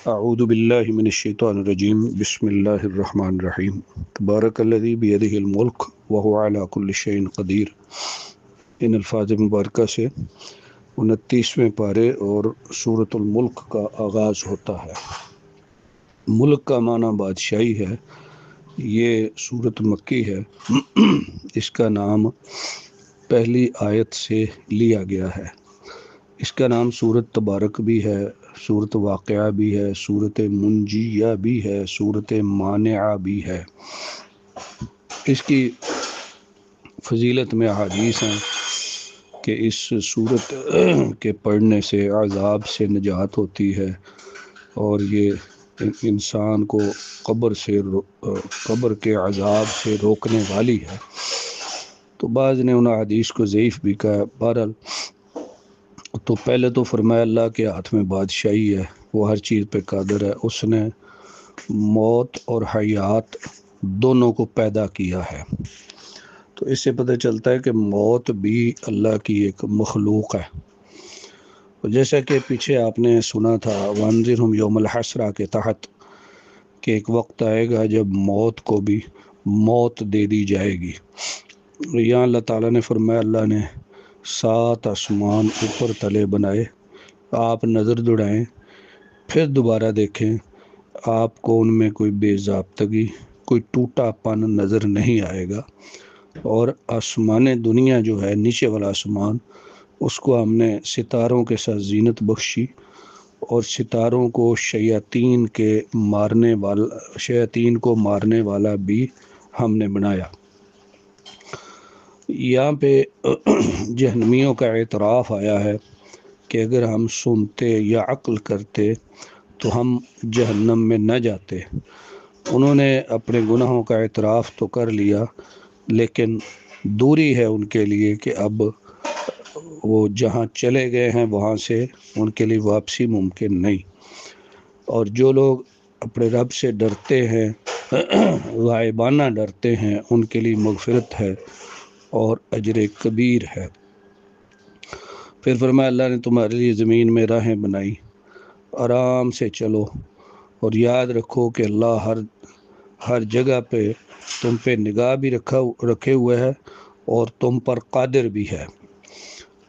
اعوذ باللہ من الشیطان الرجیم بسم اللہ الرحمن الرحیم تبارک الذی بیدہ الملک وہو علی کل شیء قدیر۔ ان الفاظ مبارکہ سے 29ویں پارے اور سورۃ الملک کا آغاز ہوتا ہے۔ ملک کا معنی بادشاہی ہے۔ یہ سورۃ مکی ہے۔ اس کا نام پہلی آیت سے لیا گیا ہے۔ اس کا نام سورۃ تبارک بھی ہے، سورۃ واقعہ بھی ہے، سورۃ منجیہ بھی ہے، سورۃ مانعہ بھی ہے۔ اس کی فضیلت میں احادیث ہیں کہ اس سورت کے پڑھنے سے عذاب سے نجات ہوتی ہے اور یہ انسان کو قبر کے عذاب سے روکنے والی ہے۔ تو بعض نے ان احادیث کو ضعیف بھی کہا۔ بہرحال تو پہلے تو فرمایا اللہ کے ہاتھ میں بادشاہی ہے، وہ ہر چیز پہ قادر ہے۔ اس نے موت اور حیات دونوں کو پیدا کیا ہے۔ تو اس سے پتہ چلتا ہے کہ موت بھی اللہ کی ایک مخلوق ہے۔ جیسا کہ پیچھے آپ نے سنا تھا وانذرہم یوم الحسرہ کے تحت کہ ایک وقت آئے گا جب موت کو بھی موت دے دی جائے گی۔ یہاں اللہ تعالیٰ نے فرمایا اللہ نے 7 آسمان اوپر تلے بنائے، آپ نظر دوڑائیں پھر دوبارہ دیکھیں، آپ کو ان میں کوئی بے ضابطگی، کوئی ٹوٹا پن نظر نہیں آئے گا۔ اور آسمان دنیا جو ہے نیچے والا آسمان، اس کو ہم نے ستاروں کے ساتھ زینت بخشی اور ستاروں کو شیاطین کو مارنے والا بھی ہم نے بنایا۔ یہاں پہ جہنمیوں کا اعتراف آیا ہے کہ اگر ہم سنتے یا عقل کرتے تو ہم جہنم میں نہ جاتے۔ انہوں نے اپنے گناہوں کا اعتراف تو کر لیا، لیکن دوری ہے ان کے لیے کہ اب وہ جہاں چلے گئے ہیں وہاں سے ان کے لیے واپسی ممکن نہیں۔ اور جو لوگ اپنے رب سے ڈرتے ہیں، غائبانہ ڈرتے ہیں، ان کے لیے مغفرت ہے اور اجر کبیر ہے۔ پھر فرمایا اللہ نے تمہارے لیے زمین میں راہیں بنائی، آرام سے چلو اور یاد رکھو کہ اللہ ہر جگہ پہ تم پہ نگاہ بھی رکھے ہوئے ہے اور تم پر قادر بھی ہے۔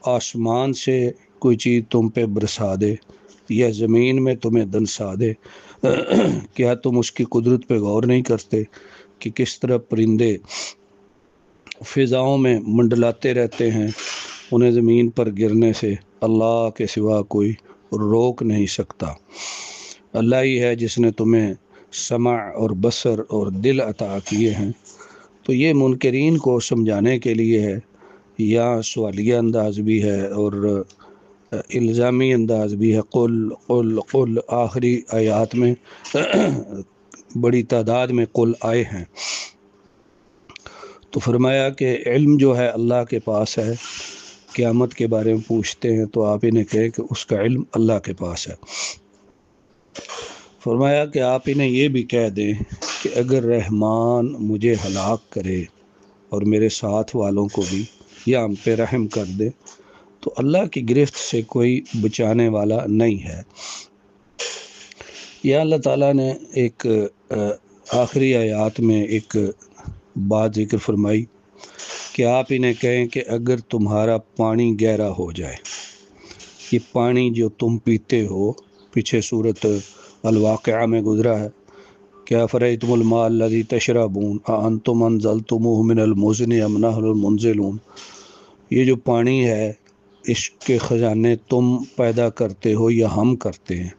آسمان سے کوئی چیز تم پہ برسا دے یا زمین میں تمہیں دنسا دے، کیا تم اس کی قدرت پہ غور نہیں کرتے کہ کس طرح پرندے فضاؤں میں منڈلاتے رہتے ہیں، انہیں زمین پر گرنے سے اللہ کے سوا کوئی روک نہیں سکتا۔ اللہ ہی ہے جس نے تمہیں سمع اور بصر اور دل عطا کیے ہیں۔ تو یہ منکرین کو سمجھانے کے لیے ہے، یا سوالیہ انداز بھی ہے اور الزامی انداز بھی ہے۔ قل قل قل، آخری آیات میں بڑی تعداد میں قل آئے ہیں۔ تو فرمایا کہ علم جو ہے اللہ کے پاس ہے، قیامت کے بارے میں پوچھتے ہیں تو آپ انہیں کہیں کہ اس کا علم اللہ کے پاس ہے۔ فرمایا کہ آپ انہیں یہ بھی کہہ دیں کہ اگر رحمان مجھے ہلاک کرے اور میرے ساتھ والوں کو بھی یا ہم پہ رحم کر دے تو اللہ کی گرفت سے کوئی بچانے والا نہیں ہے۔ یا اللہ تعالیٰ نے ایک آخری آیات میں ایک بات ذکر فرمائی کہ آپ انہیں کہیں کہ اگر تمہارا پانی گہرا ہو جائے، یہ پانی جو تم پیتے ہو پیچھے سورۃ الواقعہ میں گزرا ہے کہ افرأیتم الماء الذی تشربون اانتم انزلتموہ من المزن ام نحن المنزلون، یہ جو پانی ہے اس کے خزانے تم پیدا کرتے ہو یا ہم کرتے ہیں۔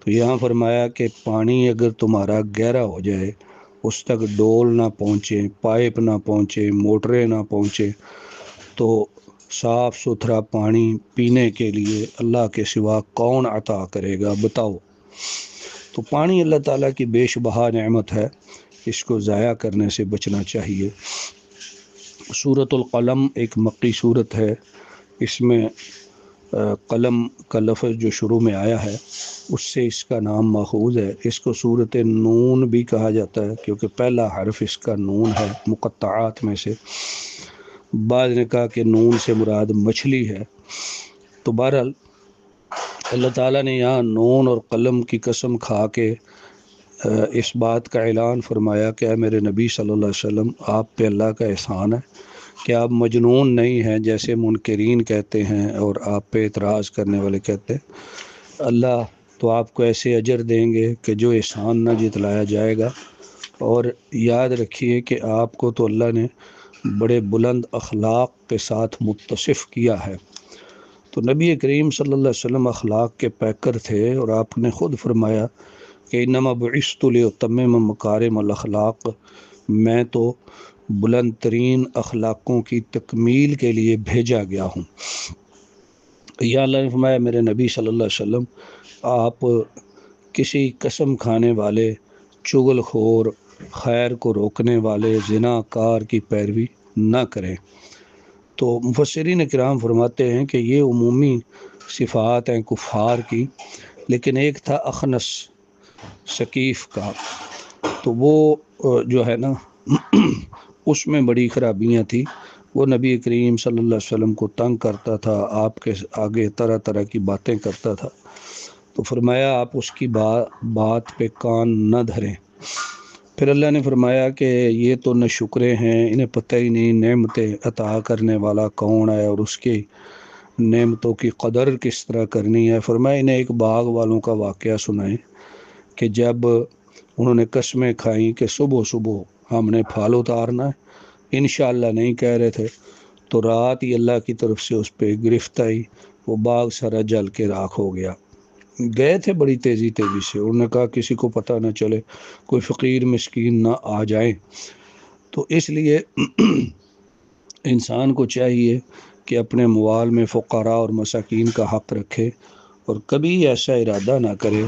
تو یہاں فرمایا کہ پانی اگر تمہارا گہرا ہو جائے، اس تک ڈول نہ پہنچے، پائپ نہ پہنچے، موٹریں نہ پہنچے، تو صاف ستھرا پانی پینے کے لیے اللہ کے سوا کون عطا کرے گا بتاؤ۔ تو پانی اللہ تعالیٰ کی بے شبہ نعمت ہے، اس کو ضائع کرنے سے بچنا چاہیے۔ سورۃ القلم ایک مکی سورت ہے، اس میں قلم کا لفظ جو شروع میں آیا ہے اس سے اس کا نام ماخوذ ہے۔ اس کو سورۃ نون بھی کہا جاتا ہے کیونکہ پہلا حرف اس کا نون ہے مقطعات میں سے۔ بعض نے کہا کہ نون سے مراد مچھلی ہے۔ تو بہرحال اللہ تعالیٰ نے یہاں نون اور قلم کی قسم کھا کے اس بات کا اعلان فرمایا کہ اے میرے نبی صلی اللہ علیہ وسلم، آپ پہ اللہ کا احسان ہے کہ آپ مجنون نہیں ہیں جیسے منکرین کہتے ہیں اور آپ پہ اعتراض کرنے والے کہتے ہیں۔ اللہ تو آپ کو ایسے اجر دیں گے کہ جو احسان نہ جتلایا جائے گا، اور یاد رکھیے کہ آپ کو تو اللہ نے بڑے بلند اخلاق کے ساتھ متصف کیا ہے۔ تو نبی کریم صلی اللہ علیہ وسلم اخلاق کے پیکر تھے، اور آپ نے خود فرمایا کہ انما بعثت لاتمم مکارم الاخلاق، میں تو بلند ترین اخلاقوں کی تکمیل کے لیے بھیجا گیا ہوں۔ یا اللہ نے فرمایا میرے نبی صلی اللہ علیہ وسلم، آپ کسی قسم کھانے والے، چغل خور، خیر کو روکنے والے زنا کار کی پیروی نہ کریں۔ تو مفسرین کرام فرماتے ہیں کہ یہ عمومی صفات ہیں کفار کی، لیکن ایک تھا اخنس ثقیف کا، تو وہ جو ہے نا اس میں بڑی خرابیاں تھیں۔ وہ نبی کریم صلی اللہ علیہ وسلم کو تنگ کرتا تھا، آپ کے آگے طرح طرح کی باتیں کرتا تھا۔ تو فرمایا آپ اس کی بات پہ کان نہ دھریں۔ پھر اللہ نے فرمایا کہ یہ تو نہ شکرے ہیں، انہیں پتہ ہی نہیں نعمتیں عطا کرنے والا کون ہے اور اس کی نعمتوں کی قدر کس طرح کرنی ہے۔ فرمایا انہیں ایک باغ والوں کا واقعہ سنائیں کہ جب انہوں نے قسمیں کھائیں کہ صبح صبح ہم نے پھل اتارنا ہے، انشاءاللہ نہیں کہہ رہے تھے، تو رات ہی اللہ کی طرف سے اس پہ گرفت آئی، وہ باغ سارا جل کے راکھ ہو گیا۔ گئے تھے بڑی تیزی سے، انہوں نے کہا کسی کو پتہ نہ چلے، کوئی فقیر مسکین نہ آ جائیں۔ تو اس لیے انسان کو چاہیے کہ اپنے موال میں فقراء اور مساکین کا حق رکھے، اور کبھی ایسا ارادہ نہ کرے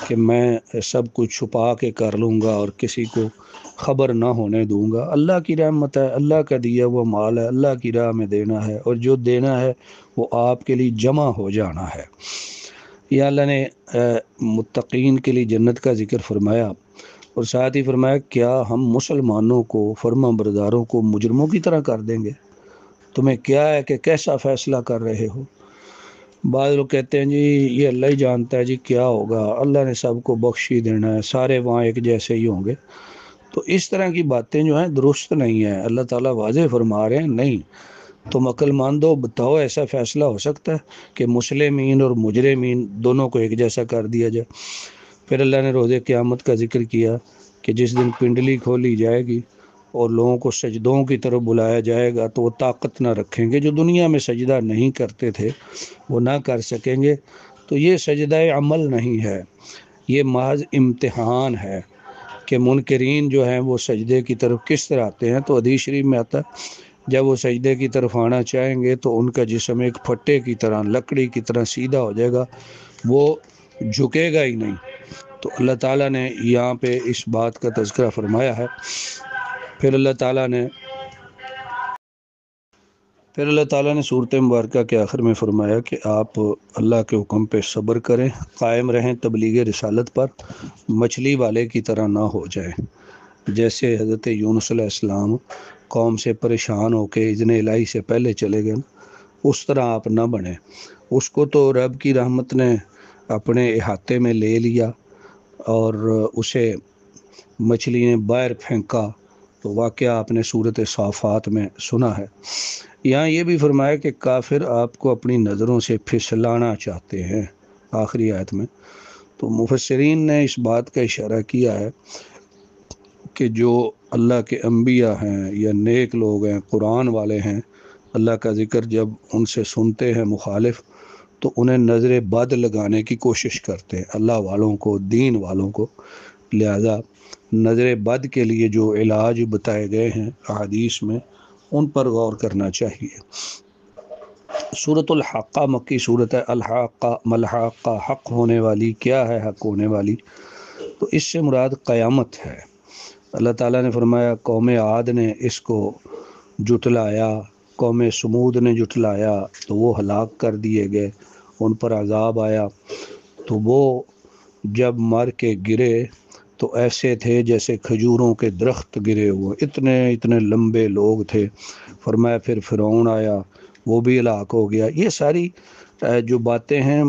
کہ میں سب کچھ چھپا کے کر لوں گا اور کسی کو خبر نہ ہونے دوں گا۔ اللہ کی رحمت ہے، اللہ کا دیا وہ مال ہے، اللہ کی راہ میں دینا ہے، اور جو دینا ہے وہ آپ کے لیے جمع ہو جانا ہے۔ یا اللہ نے متقین کے لیے جنت کا ذکر فرمایا، اور ساتھ ہی فرمایا کیا ہم مسلمانوں کو، فرما برداروں کو مجرموں کی طرح کر دیں گے؟ تمہیں کیا ہے کہ کیسا فیصلہ کر رہے ہو؟ بعض لوگ کہتے ہیں جی یہ اللہ ہی جانتا ہے جی کیا ہوگا، اللہ نے سب کو بخش ہی دینا ہے، سارے وہاں ایک جیسے ہی ہوں گے۔ تو اس طرح کی باتیں جو ہیں درست نہیں ہیں۔ اللہ تعالیٰ واضح فرما رہے ہیں نہیں، تم عقل مند ہو، بتاؤ ایسا فیصلہ ہو سکتا ہے کہ مسلمین اور مجرمین دونوں کو ایک جیسا کر دیا جائے؟ پھر اللہ نے روز قیامت کا ذکر کیا کہ جس دن پنڈلی کھولی جائے گی اور لوگوں کو سجدوں کی طرف بلایا جائے گا، تو وہ طاقت نہ رکھیں گے، جو دنیا میں سجدہ نہیں کرتے تھے وہ نہ کر سکیں گے۔ تو یہ سجدہ عمل نہیں ہے، یہ محض امتحان ہے کہ منکرین جو ہیں وہ سجدے کی طرف کس طرح آتے ہیں۔ تو حدیث شریف میں آتا ہے جب وہ سجدے کی طرف آنا چاہیں گے تو ان کا جسم ایک پھٹے کی طرح، لکڑی کی طرح سیدھا ہو جائے گا، وہ جھکے گا ہی نہیں۔ تو اللہ تعالیٰ نے یہاں پہ اس بات کا تذکرہ فرمایا ہے۔ پھر اللہ تعالیٰ نے صورت مبارکہ کے آخر میں فرمایا کہ آپ اللہ کے حکم پہ صبر کریں، قائم رہیں تبلیغ رسالت پر، مچھلی والے کی طرح نہ ہو جائیں۔ جیسے حضرت یونس علیہ السلام قوم سے پریشان ہو کے اذن الہی سے پہلے چلے گئے، اس طرح آپ نہ بنیں۔ اس کو تو رب کی رحمت نے اپنے احاطے میں لے لیا اور اسے مچھلی نے باہر پھینکا، تو واقعہ آپ نے صورت صافات میں سنا ہے۔ یہاں یہ بھی فرمایا کہ کافر آپ کو اپنی نظروں سے پھسلانا چاہتے ہیں، آخری آیت میں۔ تو مفسرین نے اس بات کا اشارہ کیا ہے کہ جو اللہ کے انبیاء ہیں یا نیک لوگ ہیں، قرآن والے ہیں، اللہ کا ذکر جب ان سے سنتے ہیں مخالف، تو انہیں نظر بد لگانے کی کوشش کرتے ہیں، اللہ والوں کو، دین والوں کو۔ لہذا نظر بد کے لیے جو علاج بتائے گئے ہیں احادیث میں، ان پر غور کرنا چاہیے۔ سورۃ الحاقہ مکی صورت ہے۔ الحاقہ ملحاقہ، حق ہونے والی، کیا ہے حق ہونے والی؟ تو اس سے مراد قیامت ہے۔ اللہ تعالیٰ نے فرمایا قوم عاد نے اس کو جٹلایا، قوم سمود نے جٹلایا تو وہ ہلاک کر دیے گئے، ان پر عذاب آیا، تو وہ جب مر کے گرے تو ایسے تھے جیسے کھجوروں کے درخت گرے ہوئے، اتنے لمبے لوگ تھے۔ فرمایا پھر فرعون آیا، وہ بھی ہلاک ہو گیا۔ یہ ساری جو باتیں ہیں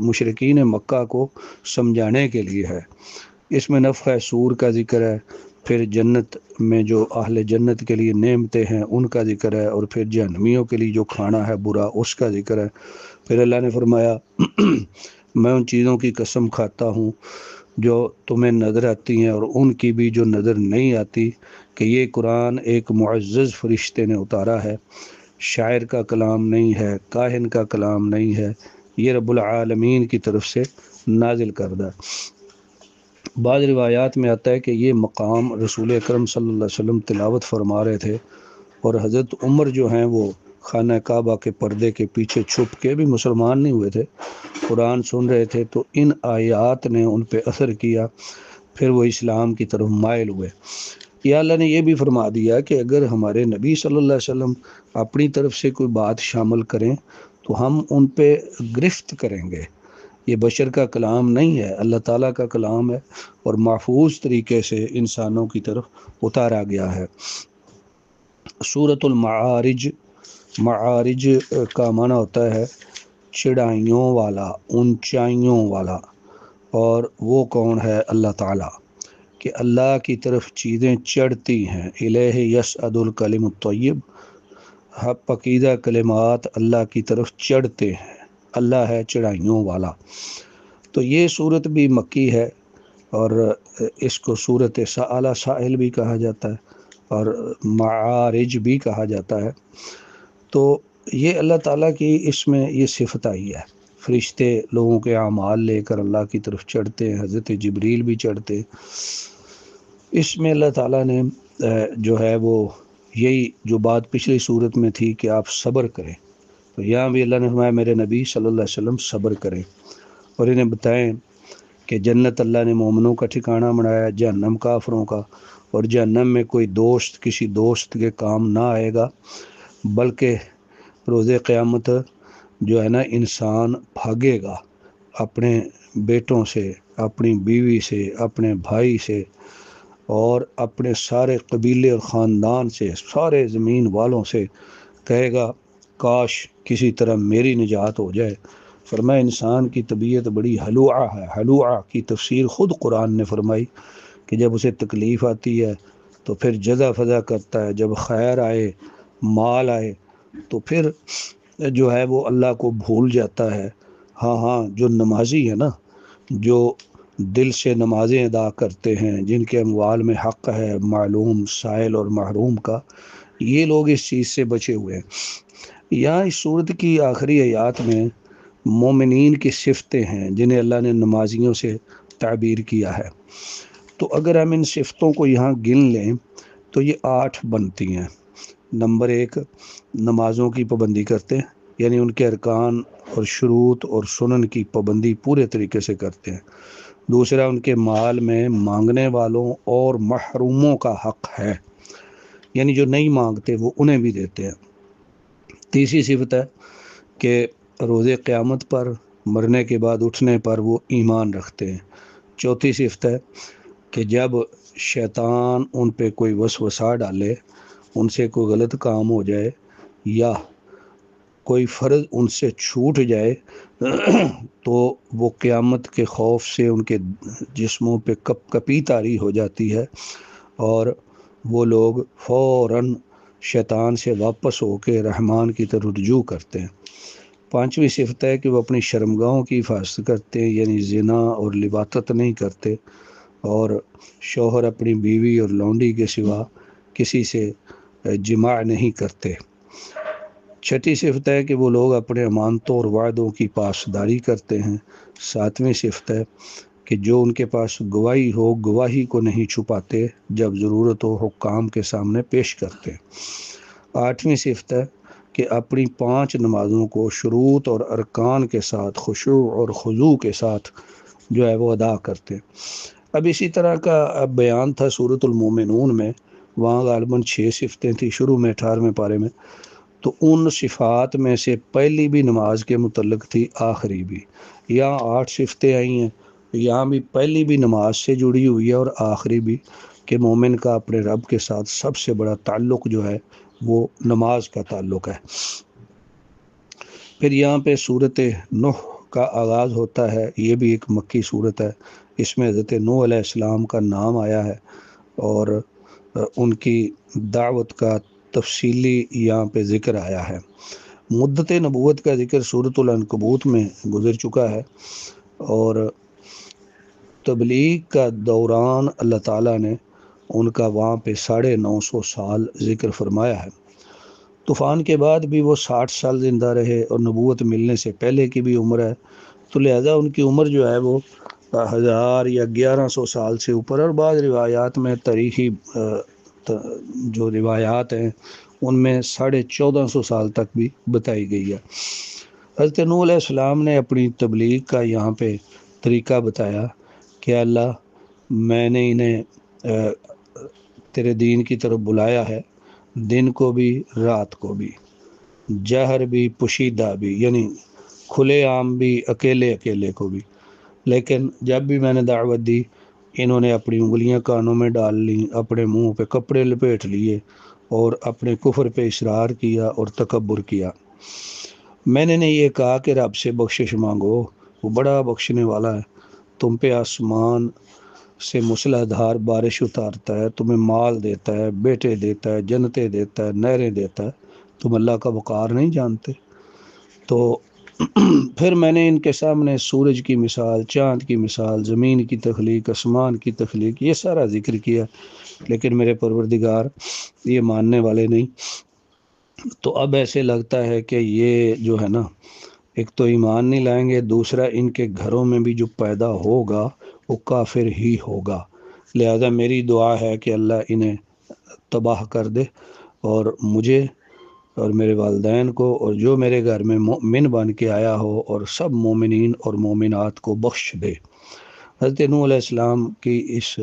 مشرکین مکہ کو سمجھانے کے لیے ہے۔ اس میں نفخ صور کا ذکر ہے، پھر جنت میں جو اہل جنت کے لیے نعمتیں ہیں ان کا ذکر ہے، اور پھر جہنمیوں کے لیے جو کھانا ہے برا اس کا ذکر ہے۔ پھر اللہ نے فرمایا میں ان چیزوں کی قسم کھاتا ہوں جو تمہیں نظر آتی ہیں اور ان کی بھی جو نظر نہیں آتی، کہ یہ قرآن ایک معزز فرشتے نے اتارا ہے، شاعر کا کلام نہیں ہے، کاہن کا کلام نہیں ہے، یہ رب العالمین کی طرف سے نازل کردہ۔ بعض روایات میں آتا ہے کہ یہ مقام رسول اکرم صلی اللہ علیہ وسلم تلاوت فرما رہے تھے، اور حضرت عمر جو ہیں وہ خانہ کعبہ کے پردے کے پیچھے چھپ کے، بھی مسلمان نہیں ہوئے تھے، قرآن سن رہے تھے، تو ان آیات نے ان پہ اثر کیا، پھر وہ اسلام کی طرف مائل ہوئے۔ یا اللہ نے یہ بھی فرما دیا کہ اگر ہمارے نبی صلی اللہ علیہ وسلم اپنی طرف سے کوئی بات شامل کریں تو ہم ان پہ گرفت کریں گے۔ یہ بشر کا کلام نہیں ہے، اللہ تعالیٰ کا کلام ہے، اور محفوظ طریقے سے انسانوں کی طرف اتارا گیا ہے۔ سورۃ المعارج، معارج کا معنی ہوتا ہے چڑھائیوں والا، اونچائیوں والا، اور وہ کون ہے؟ اللہ تعالیٰ، کہ اللہ کی طرف چیزیں چڑھتی ہیں۔ الیہ یصعد الکلم الطیب، پاکیزہ کلمات اللہ کی طرف چڑھتے ہیں، اللہ ہے چڑھائیوں والا۔ تو یہ صورت بھی مکی ہے، اور اس کو صورت سأل سائل بھی کہا جاتا ہے، اور معارج بھی کہا جاتا ہے۔ تو یہ اللہ تعالیٰ کی اس میں یہ صفت آئی ہے، فرشتے لوگوں کے اعمال لے کر اللہ کی طرف چڑھتے ہیں، حضرت جبریل بھی چڑھتے۔ اس میں اللہ تعالیٰ نے جو ہے وہ یہی جو بات پچھلی صورت میں تھی کہ آپ صبر کریں، تو یہاں بھی اللہ نے فرمایا میرے نبی صلی اللہ علیہ وسلم صبر کریں، اور انہیں بتائیں کہ جنت اللہ نے مومنوں کا ٹھکانہ بنایا، جہنم کافروں کا، اور جہنم میں کوئی دوست کسی دوست کے کام نہ آئے گا، بلکہ روز قیامت جو ہے نا انسان بھاگے گا اپنے بیٹوں سے، اپنی بیوی سے، اپنے بھائی سے، اور اپنے سارے قبیلے اور خاندان سے، سارے زمین والوں سے، کہے گا کاش کسی طرح میری نجات ہو جائے۔ فرمایا انسان کی طبیعت بڑی ہلوعہ ہے، ہلوعہ کی تفسیر خود قرآن نے فرمائی کہ جب اسے تکلیف آتی ہے تو پھر جزا فضا کرتا ہے، جب خیر آئے، مال آئے، تو پھر جو ہے وہ اللہ کو بھول جاتا ہے۔ ہاں جو نمازی ہے نا، جو دل سے نمازیں ادا کرتے ہیں، جن کے اموال میں حق ہے معلوم، سائل اور محروم کا، یہ لوگ اس چیز سے بچے ہوئے ہیں۔ یہاں اس صورت کی آخری آیات میں مومنین کی صفتیں ہیں جنہیں اللہ نے نمازیوں سے تعبیر کیا ہے۔ تو اگر ہم ان صفتوں کو یہاں گن لیں تو یہ 8 بنتی ہیں۔ نمبر 1، نمازوں کی پابندی کرتے ہیں، یعنی ان کے ارکان اور شروط اور سنن کی پابندی پورے طریقے سے کرتے ہیں۔ دوسرا، ان کے مال میں مانگنے والوں اور محروموں کا حق ہے، یعنی جو نہیں مانگتے وہ انہیں بھی دیتے ہیں۔ تیسری صفت ہے کہ روز قیامت پر، مرنے کے بعد اٹھنے پر وہ ایمان رکھتے ہیں۔ چوتھی صفت ہے کہ جب شیطان ان پہ کوئی وسوسہ ڈالے، ان سے کوئی غلط کام ہو جائے یا کوئی فرض ان سے چھوٹ جائے تو وہ قیامت کے خوف سے ان کے جسموں پہ کپ کپی طاری ہو جاتی ہے، اور وہ لوگ فوراً شیطان سے واپس ہو کے رحمان کی طرف رجوع کرتے ہیں۔ پانچویں صفت ہے کہ وہ اپنی شرمگاہوں کی حفاظت کرتے ہیں، یعنی زنا اور لواطت نہیں کرتے، اور شوہر اپنی بیوی اور لونڈی کے سوا کسی سے جماع نہیں کرتے۔ چھٹی صفت ہے کہ وہ لوگ اپنے امانتوں اور وعدوں کی پاسداری کرتے ہیں۔ ساتویں صفت ہے کہ جو ان کے پاس گواہی ہو، گواہی کو نہیں چھپاتے، جب ضرورت ہو حکام کے سامنے پیش کرتے ہیں۔ آٹھویں صفت ہے کہ اپنی 5 نمازوں کو شروط اور ارکان کے ساتھ، خشوع اور خضوع کے ساتھ جو ہے وہ ادا کرتے ہیں۔ اب اسی طرح کا بیان تھا سورۃ المومنون میں، وہاں غالباً 6 صفتیں تھیں شروع میں 18ویں پارے میں، تو ان صفات میں سے پہلی بھی نماز کے متعلق تھی، آخری بھی۔ یہاں 8 صفتیں آئی ہیں، یہاں بھی پہلی بھی نماز سے جڑی ہوئی ہے اور آخری بھی، کہ مومن کا اپنے رب کے ساتھ سب سے بڑا تعلق جو ہے وہ نماز کا تعلق ہے۔ پھر یہاں پہ صورت نوح کا آغاز ہوتا ہے، یہ بھی ایک مکی صورت ہے، اس میں حضرت نوح علیہ السلام کا نام آیا ہے اور ان کی دعوت کا تفصیلی یہاں پہ ذکر آیا ہے۔ مدت نبوت کا ذکر سورۃ العنکبوت میں گزر چکا ہے، اور تبلیغ کا دوران اللہ تعالیٰ نے ان کا وہاں پہ 950 سال ذکر فرمایا ہے۔ طوفان کے بعد بھی وہ 60 سال زندہ رہے، اور نبوت ملنے سے پہلے کی بھی عمر ہے، تو لہذا ان کی عمر جو ہے وہ 1000 یا 1100 سال سے اوپر، اور بعض روایات میں تاریخی جو روایات ہیں ان میں 1450 سال تک بھی بتائی گئی ہے۔ حضرت نوح علیہ السلام نے اپنی تبلیغ کا یہاں پہ طریقہ بتایا کہ اللہ میں نے انہیں تیرے دین کی طرف بلایا ہے، دن کو بھی رات کو بھی، جہر بھی پوشیدہ بھی، یعنی کھلے عام بھی، اکیلے اکیلے کو بھی، لیکن جب بھی میں نے دعوت دی انہوں نے اپنی انگلیاں کانوں میں ڈال لیں، اپنے منہ پہ کپڑے لپیٹ لیے اور اپنے کفر پہ اصرار کیا اور تکبر کیا۔ میں نے یہ کہا کہ رب سے بخشش مانگو، وہ بڑا بخشنے والا ہے، تم پہ آسمان سے مسلح دھار بارش اتارتا ہے، تمہیں مال دیتا ہے، بیٹے دیتا ہے، جنتیں دیتا ہے، نہریں دیتا ہے، تم اللہ کا وقار نہیں جانتے؟ تو پھر میں نے ان کے سامنے سورج کی مثال، چاند کی مثال، زمین کی تخلیق، آسمان کی تخلیق، یہ سارا ذکر کیا، لیکن میرے پروردگار یہ ماننے والے نہیں۔ تو اب ایسے لگتا ہے کہ یہ جو ہے نا، ایک تو ایمان نہیں لائیں گے، دوسرا ان کے گھروں میں بھی جو پیدا ہوگا وہ کافر ہی ہوگا، لہذا میری دعا ہے کہ اللہ انہیں تباہ کر دے اور مجھے اور میرے والدین کو اور جو میرے گھر میں مومن بن کے آیا ہو اور سب مومنین اور مومنات کو بخش دے۔ حضرت نوح علیہ السلام کی اس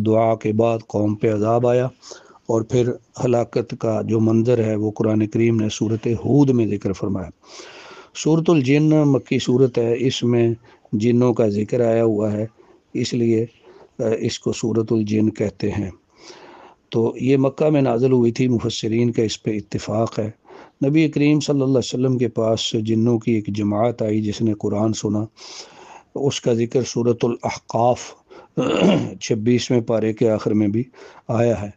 دعا کے بعد قوم پہ عذاب آیا، اور پھر ہلاکت کا جو منظر ہے وہ قرآن کریم نے سورۃ ہود میں ذکر فرمایا۔ سورۃ الجن مکی صورت ہے، اس میں جنوں کا ذکر آیا ہوا ہے، اس لیے اس کو سورۃ الجن کہتے ہیں۔ تو یہ مکہ میں نازل ہوئی تھی، مفسرین کا اس پہ اتفاق ہے۔ نبی کریم صلی اللہ علیہ وسلم کے پاس جنوں کی ایک جماعت آئی جس نے قرآن سنا، اس کا ذکر سورۃ الاحقاف 26ویں پارے کے آخر میں بھی آیا ہے۔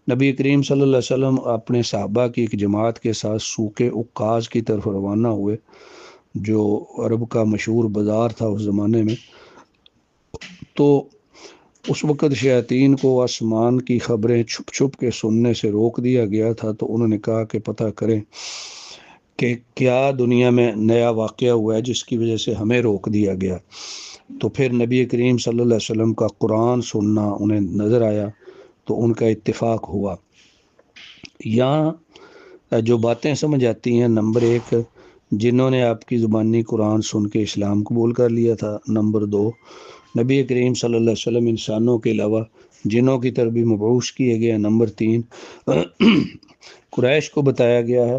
نبی کریم صلی اللہ علیہ وسلم اپنے صحابہ کی ایک جماعت کے ساتھ سوق عکاظ کی طرف روانہ ہوئے، جو عرب کا مشہور بازار تھا اس زمانے میں۔ تو اس وقت شیاطین کو آسمان کی خبریں چھپ چھپ کے سننے سے روک دیا گیا تھا، تو انہوں نے کہا کہ پتہ کریں کہ کیا دنیا میں نیا واقعہ ہوا ہے جس کی وجہ سے ہمیں روک دیا گیا۔ تو پھر نبی کریم صلی اللہ علیہ وسلم کا قرآن سننا انہیں نظر آیا، تو ان کا اتفاق ہوا۔ یہاں جو باتیں سمجھ آتی ہیں، نمبر 1 جنہوں نے آپ کی زبانی قرآن سن کے اسلام قبول کر لیا تھا، نمبر 2 نبی کریم صلی اللہ علیہ وسلم انسانوں کے علاوہ جنوں کی طرف بھی مبعوث کیے گئے، نمبر 3 قریش کو بتایا گیا ہے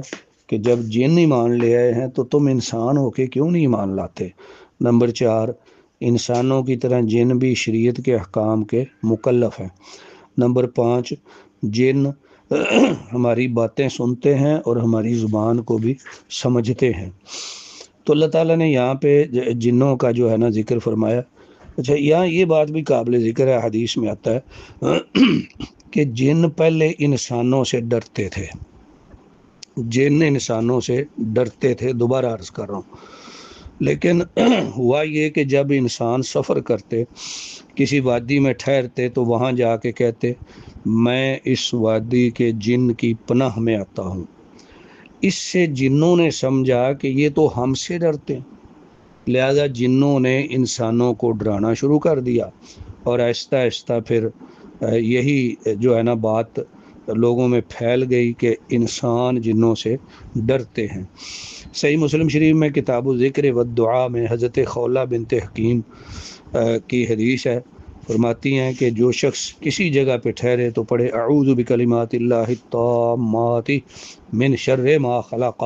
کہ جب جن ایمان لے آئے ہیں تو تم انسان ہو کے کیوں نہیں ایمان لاتے، نمبر 4 انسانوں کی طرح جن بھی شریعت کے احکام کے مکلف ہیں، نمبر 5 جن ہماری باتیں سنتے ہیں اور ہماری زبان کو بھی سمجھتے ہیں۔ تو اللہ تعالیٰ نے یہاں پہ جنوں کا جو ہے نا ذکر فرمایا۔ اچھا، یہاں یہ بات بھی قابل ذکر ہے، حدیث میں آتا ہے کہ جن پہلے انسانوں سے ڈرتے تھے، جن انسانوں سے ڈرتے تھے، دوبارہ عرض کر رہا ہوں، لیکن ہوا یہ کہ جب انسان سفر کرتے، کسی وادی میں ٹھہرتے، تو وہاں جا کے کہتے میں اس وادی کے جن کی پناہ میں آتا ہوں۔ اس سے جنوں نے سمجھا کہ یہ تو ہم سے ڈرتے ہیں، لہذا جنوں نے انسانوں کو ڈرانا شروع کر دیا، اور آہستہ آہستہ پھر یہی جو ہے نا بات لوگوں میں پھیل گئی کہ انسان جنوں سے ڈرتے ہیں۔ صحیح مسلم شریف میں کتاب الذکر والدعاء میں حضرت خولہ بنت حکیم کی حدیث ہے، فرماتی ہیں کہ جو شخص کسی جگہ پہ ٹھہرے تو پڑھے اعوذ بکلمات اللہ التامات من شر ما خلق،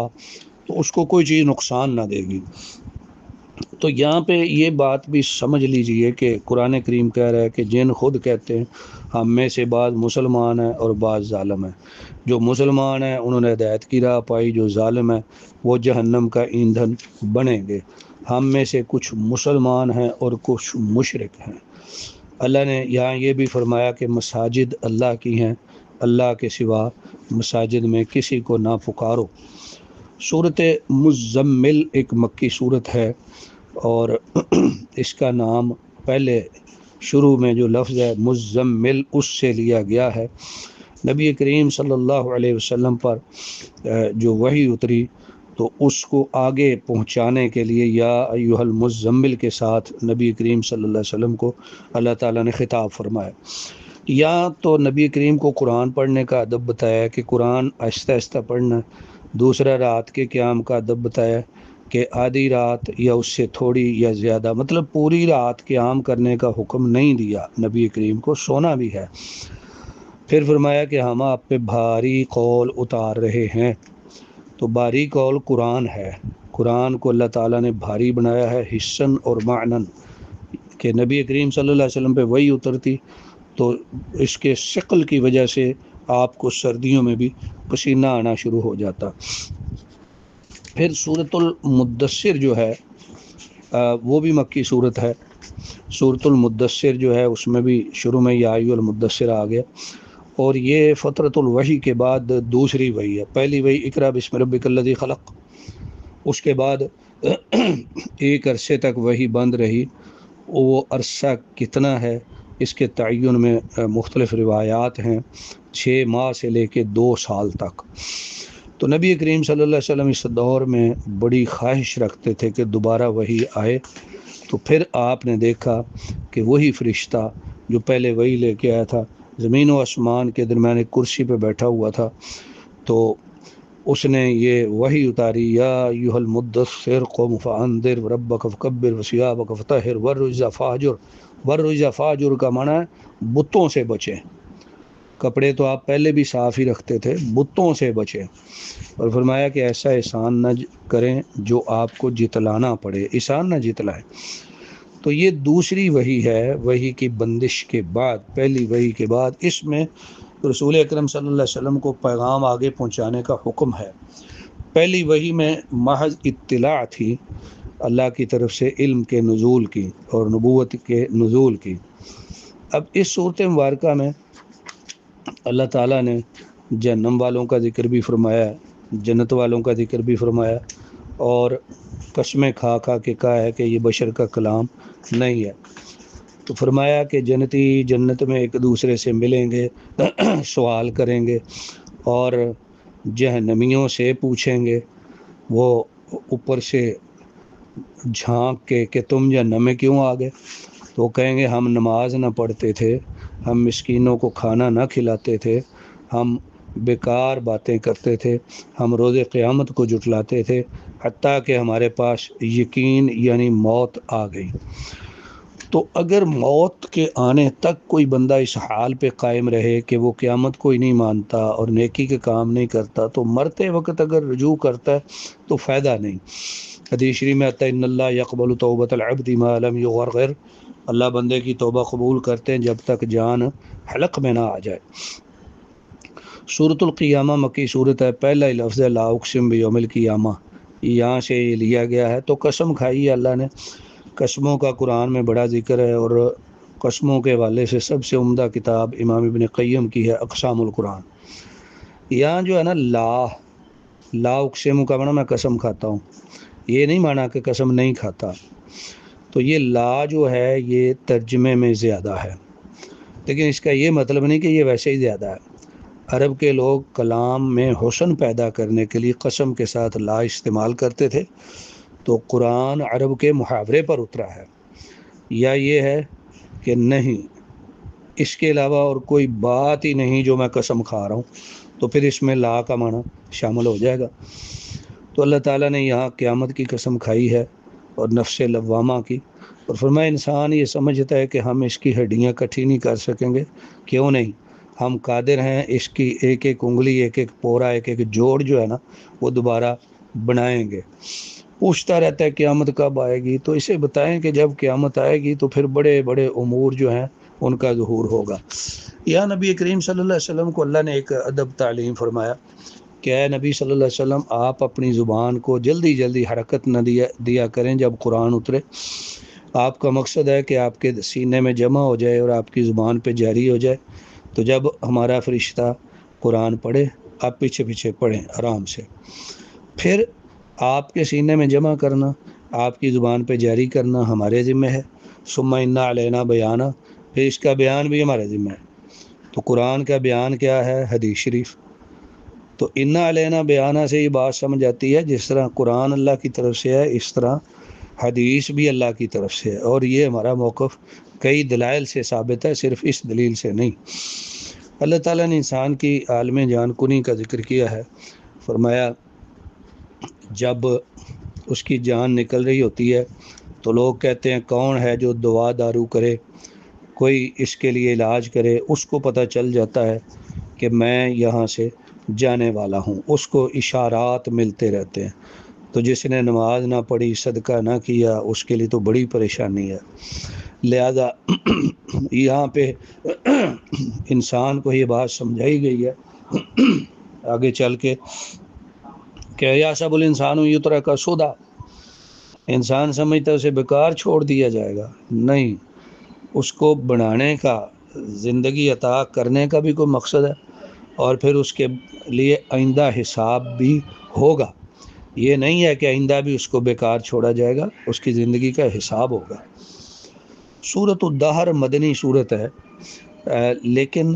تو اس کو کوئی چیز نقصان نہ دے گی۔ تو یہاں پہ یہ بات بھی سمجھ لیجئے کہ قرآن کریم کہہ رہا ہے کہ جن خود کہتے ہیں ہم میں سے بعض مسلمان ہیں اور بعض ظالم ہیں، جو مسلمان ہیں انہوں نے ہدایت کی راہ پائی، جو ظالم ہیں وہ جہنم کا ایندھن بنیں گے۔ ہم میں سے کچھ مسلمان ہیں اور کچھ مشرک ہیں۔ اللہ نے یہاں یہ بھی فرمایا کہ مساجد اللہ کی ہیں، اللہ کے سوا مساجد میں کسی کو نہ پکارو۔ سورۃ مزمل ایک مکی صورت ہے، اور اس کا نام پہلے شروع میں جو لفظ ہے مزمل اس سے لیا گیا ہے۔ نبی کریم صلی اللہ علیہ وسلم پر جو وحی اتری تو اس کو آگے پہنچانے کے لیے یا ایھا المزمل کے ساتھ نبی کریم صلی اللہ علیہ وسلم کو اللہ تعالیٰ نے خطاب فرمایا۔ یہاں تو نبی کریم کو قرآن پڑھنے کا ادب بتایا کہ قرآن آہستہ آہستہ پڑھنا، دوسرا رات کے قیام کا ادب بتایا کہ آدھی رات یا اس سے تھوڑی یا زیادہ، مطلب پوری رات قیام کرنے کا حکم نہیں دیا نبی کریم کو، سونا بھی ہے۔ پھر فرمایا کہ ہم آپ پہ بھاری قول اتار رہے ہیں، تو بھاری قول قرآن ہے۔ قرآن کو اللہ تعالیٰ نے بھاری بنایا ہے حسن اور معنن، کہ نبی کریم صلی اللہ علیہ وسلم پہ وہی اترتی تو اس کے ثقل کی وجہ سے آپ کو سردیوں میں بھی پسینہ آنا شروع ہو جاتا۔ پھر سورۃ المدثر جو ہے وہ بھی مکی صورت ہے۔ سورۃ المدثر جو ہے اس میں بھی شروع میں یا ایھا المدثر آ گیا، اور یہ فترۃ الوحی کے بعد دوسری وحی ہے۔ پہلی وحی اقرأ بسم ربک الذی خلق، اس کے بعد ایک عرصے تک وحی بند رہی۔ وہ عرصہ کتنا ہے اس کے تعین میں مختلف روایات ہیں، 6 ماہ سے لے کے 2 سال تک۔ تو نبی کریم صلی اللہ علیہ وسلم اس دور میں بڑی خواہش رکھتے تھے کہ دوبارہ وحی آئے، تو پھر آپ نے دیکھا کہ وہی فرشتہ جو پہلے وحی لے کے آیا تھا زمین و آسمان کے درمیان ایک کرسی پہ بیٹھا ہوا تھا، تو اس نے یہ وحی اتاری، یا ایھا المدثر قم فانذر ربک فکبر وثیابک فطہر والرجز فاہجر۔ والرجز فاہجر کا معنی ہے بتوں سے بچیں، کپڑے تو آپ پہلے بھی صاف ہی رکھتے تھے، بتوں سے بچیں، اور فرمایا کہ ایسا احسان نہ کریں جو آپ کو جتلانا پڑے، احسان نہ جتلائیں۔ تو یہ دوسری وحی ہے، وحی کی بندش کے بعد، پہلی وحی کے بعد اس میں رسول اکرم صلی اللہ علیہ وسلم کو پیغام آگے پہنچانے کا حکم ہے۔ پہلی وحی میں محض اطلاع تھی اللہ کی طرف سے علم کے نزول کی اور نبوت کے نزول کی۔ اب اس صورت مبارکہ میں اللہ تعالیٰ نے جہنم والوں کا ذکر بھی فرمایا، جنت والوں کا ذکر بھی فرمایا، اور قسمیں کھا کھا کے کہا ہے کہ یہ بشر کا کلام نہیں ہے۔ تو فرمایا کہ جنتی جنت میں ایک دوسرے سے ملیں گے، سوال کریں گے، اور جہنمیوں سے پوچھیں گے، وہ اوپر سے جھانک کے کہ تم جہنم میں کیوں آ گئے؟ تو کہیں گے ہم نماز نہ پڑھتے تھے، ہم مسکینوں کو کھانا نہ کھلاتے تھے، ہم بیکار باتیں کرتے تھے، ہم روز قیامت کو جھٹلاتے تھے، حتیٰ کہ ہمارے پاس یقین یعنی موت آ گئی۔ تو اگر موت کے آنے تک کوئی بندہ اس حال پہ قائم رہے کہ وہ قیامت کو ہی نہیں مانتا اور نیکی کے کام نہیں کرتا، تو مرتے وقت اگر رجوع کرتا ہے تو فائدہ نہیں۔ حدیث شریف میں آتا ہے ان اللہ یقبل توبۃ العبد ما لم یغرغر، اللہ بندے کی توبہ قبول کرتے ہیں جب تک جان حلق میں نہ آ جائے۔ سورۃ القیامہ مکی صورت ہے، پہلا ہی لفظ ہے لا اقسم بیوم القیامہ، یہاں سے یہ لیا گیا ہے۔ تو قسم کھائی ہے اللہ نے، قسموں کا قرآن میں بڑا ذکر ہے، اور قسموں کے حوالے سے سب سے عمدہ کتاب امام ابن قیم کی ہے اقسام القرآن۔ یہاں جو ہے نا لا اقسم کا معنی میں قسم کھاتا ہوں، یہ نہیں مانا کہ قسم نہیں کھاتا۔ تو یہ لا جو ہے یہ ترجمے میں زیادہ ہے، لیکن اس کا یہ مطلب نہیں کہ یہ ویسے ہی زیادہ ہے۔ عرب کے لوگ کلام میں حسن پیدا کرنے کے لیے قسم کے ساتھ لا استعمال کرتے تھے، تو قرآن عرب کے محاورے پر اترا ہے، یا یہ ہے کہ نہیں اس کے علاوہ اور کوئی بات ہی نہیں جو میں قسم کھا رہا ہوں، تو پھر اس میں لا کا معنی شامل ہو جائے گا۔ تو اللہ تعالیٰ نے یہاں قیامت کی قسم کھائی ہے اور نفس لوامہ کی، اور فرمایا انسان یہ سمجھتا ہے کہ ہم اس کی ہڈیاں کٹھی نہیں کر سکیں گے، کیوں نہیں، ہم قادر ہیں اس کی ایک ایک انگلی، ایک ایک پورا، ایک ایک جوڑ جو ہے نا وہ دوبارہ بنائیں گے۔ پوچھتا رہتا ہے قیامت کب آئے گی، تو اسے بتائیں کہ جب قیامت آئے گی تو پھر بڑے بڑے امور جو ہیں ان کا ظہور ہوگا۔ یا نبی کریم صلی اللہ علیہ وسلم کو اللہ نے ایک ادب تعلیم فرمایا کہ اے نبی صلی اللہ علیہ وسلم، آپ اپنی زبان کو جلدی جلدی حرکت نہ دیا کریں جب قرآن اترے۔ آپ کا مقصد ہے کہ آپ کے سینے میں جمع ہو جائے اور آپ کی زبان پہ جاری ہو جائے، تو جب ہمارا فرشتہ قرآن پڑھے آپ پیچھے پیچھے پڑھیں آرام سے، پھر آپ کے سینے میں جمع کرنا، آپ کی زبان پہ جاری کرنا ہمارے ذمہ ہے۔ ثم انا علینا بیانہ، پھر اس کا بیان بھی ہمارے ذمہ ہے۔ تو قرآن کا بیان کیا ہے؟ حدیث شریف۔ تو انا علینا بیانہ سے یہ بات سمجھ آتی ہے جس طرح قرآن اللہ کی طرف سے ہے اس طرح حدیث بھی اللہ کی طرف سے ہے، اور یہ ہمارا موقف کئی دلائل سے ثابت ہے، صرف اس دلیل سے نہیں۔ اللہ تعالیٰ نے انسان کی عالم جان کنی کا ذکر کیا ہے، فرمایا جب اس کی جان نکل رہی ہوتی ہے تو لوگ کہتے ہیں کون ہے جو دوا دارو کرے، کوئی اس کے لیے علاج کرے۔ اس کو پتہ چل جاتا ہے کہ میں یہاں سے جانے والا ہوں، اس کو اشارات ملتے رہتے ہیں۔ تو جس نے نماز نہ پڑھی، صدقہ نہ کیا، اس کے لیے تو بڑی پریشانی ہے۔ لہذا یہاں پہ انسان کو یہ بات سمجھائی گئی ہے آگے چل کے کہ یا سب الانسان یترک سدی، انسان سمجھتا ہے اسے بیکار چھوڑ دیا جائے گا، نہیں، اس کو بنانے کا، زندگی عطا کرنے کا بھی کوئی مقصد ہے، اور پھر اس کے لیے آئندہ حساب بھی ہوگا۔ یہ نہیں ہے کہ آئندہ بھی اس کو بیکار چھوڑا جائے گا، اس کی زندگی کا حساب ہوگا۔ سورۃ الدہر مدنی صورت ہے، لیکن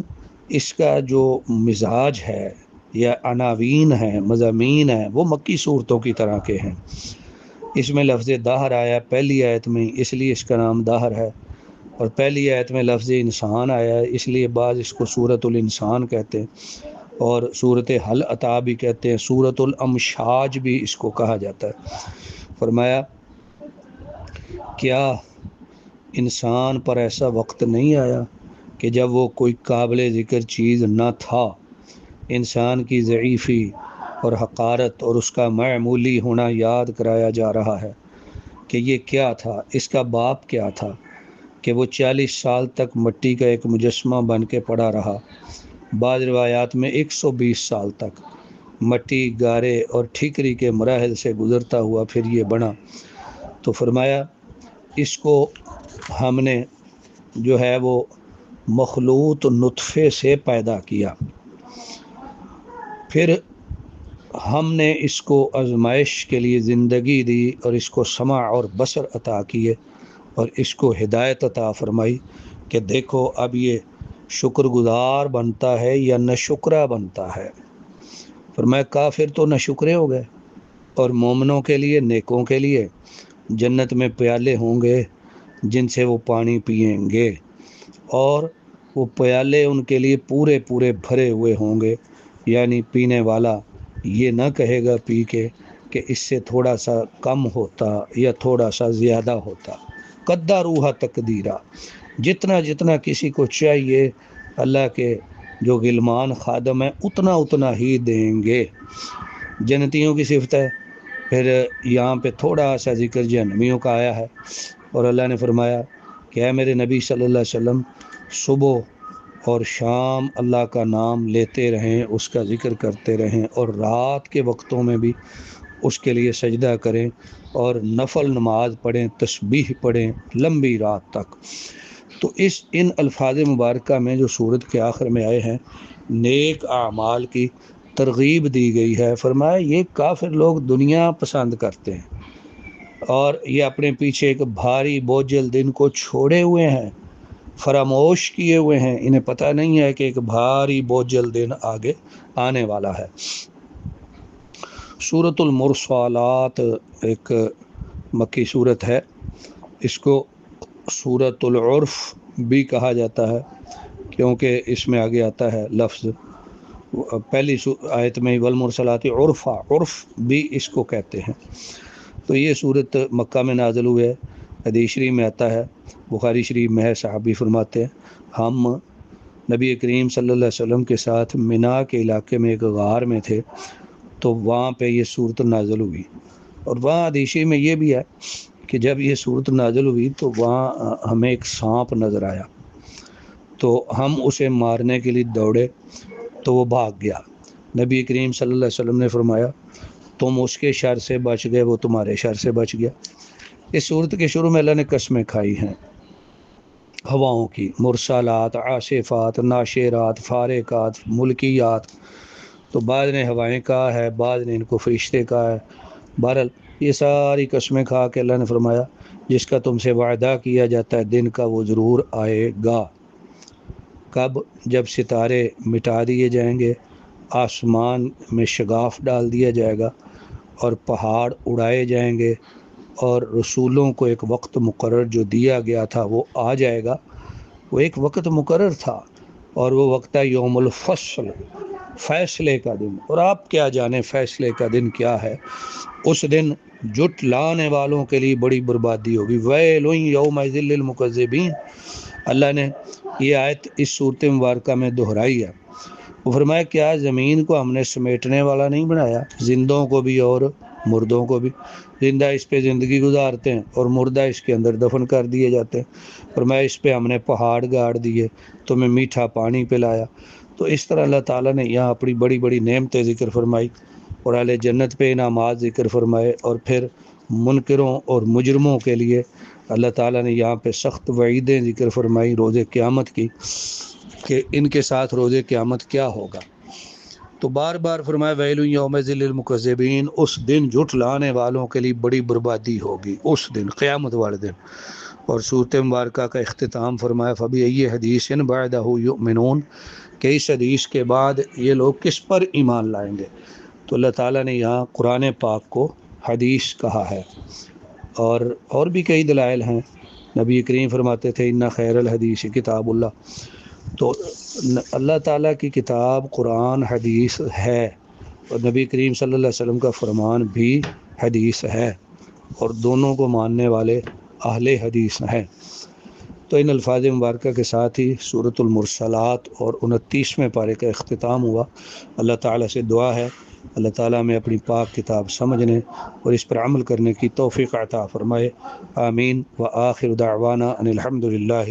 اس کا جو مزاج ہے یا عناوین ہیں، مضامین ہیں، وہ مکی صورتوں کی طرح کے ہیں۔ اس میں لفظ دہر آیا پہلی آیت میں، اس لیے اس کا نام دہر ہے، اور پہلی آیت میں لفظ انسان آیا ہے، اس لیے بعض اس کو سورۃ الانسان کہتے ہیں، اور سورۃ حل عطا بھی کہتے ہیں، سورۃ الامشاج بھی اس کو کہا جاتا ہے۔ فرمایا کیا انسان پر ایسا وقت نہیں آیا کہ جب وہ کوئی قابل ذکر چیز نہ تھا، انسان کی ضعیفی اور حقارت اور اس کا معمولی ہونا یاد کرایا جا رہا ہے کہ یہ کیا تھا، اس کا باپ کیا تھا کہ وہ 40 سال تک مٹی کا ایک مجسمہ بن کے پڑا رہا، بعض روایات میں 120 سال تک مٹی، گارے اور ٹھیکری کے مراحل سے گزرتا ہوا پھر یہ بنا۔ تو فرمایا اس کو ہم نے جو ہے وہ مخلوط نطفے سے پیدا کیا، پھر ہم نے اس کو آزمائش کے لیے زندگی دی اور اس کو سمع اور بصر عطا کیے اور اس کو ہدایت عطا فرمائی کہ دیکھو اب یہ شکر گزار بنتا ہے یا ناشکرہ بنتا ہے۔ فرمایا کافر تو ناشکرے ہو گئے، اور مومنوں کے لیے، نیکوں کے لیے جنت میں پیالے ہوں گے جن سے وہ پانی پئیں گے، اور وہ پیالے ان کے لیے پورے پورے بھرے ہوئے ہوں گے، یعنی پینے والا یہ نہ کہے گا پی کے کہ اس سے تھوڑا سا کم ہوتا یا تھوڑا سا زیادہ ہوتا۔ قدروہا تقدیرا، جتنا جتنا کسی کو چاہیے اللہ کے جو غلمان خادم ہیں اتنا اتنا ہی دیں گے۔ جنتیوں کی صفت ہے۔ پھر یہاں پہ تھوڑا سا ذکر جہنمیوں کا آیا ہے، اور اللہ نے فرمایا کہ اے میرے نبی صلی اللہ علیہ وسلم، صبح اور شام اللہ کا نام لیتے رہیں، اس کا ذکر کرتے رہیں، اور رات کے وقتوں میں بھی اس کے لیے سجدہ کریں، اور نفل نماز پڑھیں، تسبیح پڑھیں لمبی رات تک۔ تو ان الفاظ مبارکہ میں جو سورت کے آخر میں آئے ہیں، نیک اعمال کی ترغیب دی گئی ہے۔ فرمایا یہ کافر لوگ دنیا پسند کرتے ہیں، اور یہ اپنے پیچھے ایک بھاری بوجھل دن کو چھوڑے ہوئے ہیں، فراموش کیے ہوئے ہیں، انہیں پتہ نہیں ہے کہ ایک بھاری بوجھل دن آگے آنے والا ہے۔ سورۃ المرسلات ایک مکی صورت ہے، اس کو سورۃ العرف بھی کہا جاتا ہے کیونکہ اس میں آگے آتا ہے لفظ پہلی آیت میں والمرسلات عرفا، عرف بھی اس کو کہتے ہیں۔ تو یہ صورت مکہ میں نازل ہوئے ہے، حدیث شریف میں آتا ہے، بخاری شریف میں ہے، صحابی فرماتے ہیں ہم نبی کریم صلی اللہ علیہ وسلم کے ساتھ منا کے علاقے میں ایک غار میں تھے، تو وہاں پہ یہ صورت نازل ہوئی، اور وہاں حدیث میں یہ بھی ہے کہ جب یہ صورت نازل ہوئی تو وہاں ہمیں ایک سانپ نظر آیا، تو ہم اسے مارنے کے لیے دوڑے تو وہ بھاگ گیا۔ نبی کریم صلی اللہ علیہ وسلم نے فرمایا تم اس کے شر سے بچ گئے، وہ تمہارے شر سے بچ گیا۔ اس صورت کے شروع میں اللہ نے قسمیں کھائی ہیں ہواؤں کی، مرسالات، عاصفات، ناشرات، فارقات، ملکیات، تو بعض نے ہوائیں کہا ہے، بعض نے ان کو فرشتے کہا ہے۔ بہرحال یہ ساری قسمیں کھا کے اللہ نے فرمایا جس کا تم سے وعدہ کیا جاتا ہے دن کا وہ ضرور آئے گا۔ کب؟ جب ستارے مٹا دیے جائیں گے، آسمان میں شگاف ڈال دیا جائے گا، اور پہاڑ اڑائے جائیں گے، اور رسولوں کو ایک وقت مقرر جو دیا گیا تھا وہ آ جائے گا۔ وہ ایک وقت مقرر تھا اور وہ وقت ہے یوم الفصل، فیصلے کا دن۔ اور آپ کیا جانیں فیصلے کا دن کیا ہے؟ اس دن جھٹ لانے والوں کے لیے بڑی بربادی ہوگی۔ ویل یومئذ للمکذبین، اللہ نے یہ آیت اس صورت مبارکہ میں دہرائی ہے۔ وہ فرمایا کیا زمین کو ہم نے سمیٹنے والا نہیں بنایا، زندوں کو بھی اور مردوں کو بھی؟ زندہ اس پہ زندگی گزارتے ہیں اور مردہ اس کے اندر دفن کر دیے جاتے ہیں۔ فرمایا اس پہ ہم نے پہاڑ گاڑ دیے، تمہیں میٹھا پانی پلایا۔ تو اس طرح اللہ تعالیٰ نے یہاں اپنی بڑی بڑی نعمتیں ذکر فرمائی اور اہل جنت پہ انعامات ذکر فرمائے، اور پھر منکروں اور مجرموں کے لیے اللہ تعالیٰ نے یہاں پہ سخت وعیدیں ذکر فرمائی روز قیامت کی، کہ ان کے ساتھ روز قیامت کیا ہوگا۔ تو بار بار فرمایا ویل یومئذ للمکذبین، اس دن جھٹ لانے والوں کے لیے بڑی بربادی ہوگی اس دن، قیامت والے دن۔ اور صورت مبارکہ کا اختتام فرمایا فبأی حدیث بعدہ یؤمنون، کہ اس حدیث کے بعد یہ لوگ کس پر ایمان لائیں گے۔ تو اللہ تعالیٰ نے یہاں قرآن پاک کو حدیث کہا ہے، اور بھی کئی دلائل ہیں۔ نبی کریم فرماتے تھے ان خیر الحدیث کتاب اللہ، تو اللہ تعالیٰ کی کتاب قرآن حدیث ہے، اور نبی کریم صلی اللہ علیہ وسلم کا فرمان بھی حدیث ہے، اور دونوں کو ماننے والے اہل حدیث ہیں۔ تو ان الفاظ مبارکہ کے ساتھ ہی سورۃ المرسلات اور 29ویں پارے کا اختتام ہوا۔ اللہ تعالیٰ سے دعا ہے اللہ تعالیٰ میں اپنی پاک کتاب سمجھنے اور اس پر عمل کرنے کی توفیق عطا فرمائے، آمین۔ وآخر دعوانا ان الحمد للہ